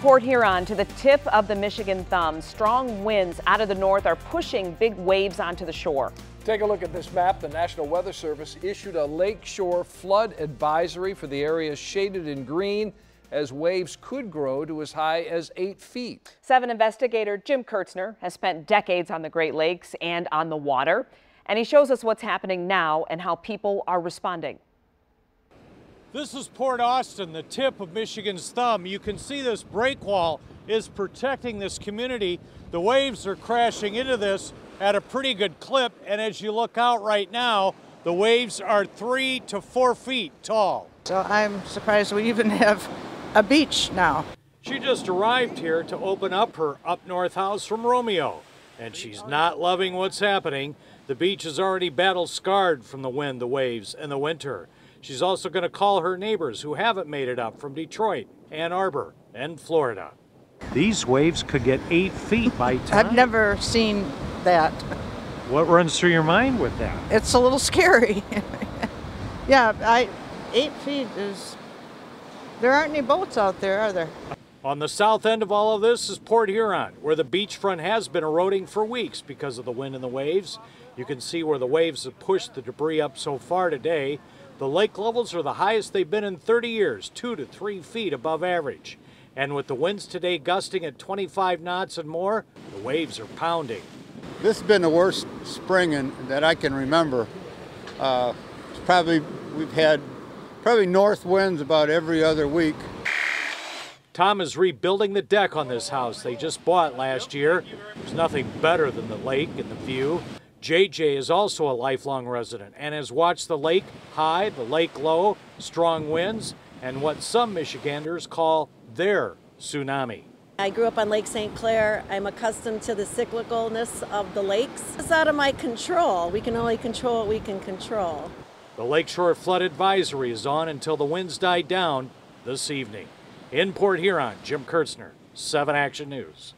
Port Huron to the tip of the Michigan thumb. Strong winds out of the north are pushing big waves onto the shore. Take a look at this map. The National Weather Service issued a lakeshore flood advisory for the areas shaded in green, as waves could grow to as high as 8 feet. 7 investigator Jim Kurtzner has spent decades on the Great Lakes and on the water, and he shows us what's happening now and how people are responding. This is Port Austin, the tip of Michigan's thumb. You can see this break wall is protecting this community. The waves are crashing into this at a pretty good clip, and as you look out right now, the waves are 3 to 4 feet tall. So I'm surprised we even have a beach now. She just arrived here to open up her up north house from Romeo, and she's not loving what's happening. The beach is already battle scarred from the wind, the waves, and the winter. She's also going to call her neighbors who haven't made it up from Detroit, Ann Arbor, and Florida. These waves could get 8 feet by time. I've never seen that. What runs through your mind with that? It's a little scary. Yeah, 8 feet is, there aren't any boats out there, are there? On the south end of all of this is Port Huron, where the beachfront has been eroding for weeks because of the wind and the waves. You can see where the waves have pushed the debris up so far today. The lake levels are the highest they've been in 30 years, 2 to 3 feet above average. And with the winds today gusting at 25 knots and more, the waves are pounding. This has been the worst spring that I can remember. We've had north winds about every other week. Tom is rebuilding the deck on this house they just bought last year. There's nothing better than the lake and the view. JJ is also a lifelong resident and has watched the lake high, the lake low, strong winds, and what some Michiganders call their tsunami. I grew up on Lake St. Clair. I'm accustomed to the cyclicalness of the lakes. It's out of my control. We can only control what we can control. The Lakeshore Flood Advisory is on until the winds die down this evening. In Port Huron, Jim Kurtzner, 7 Action News.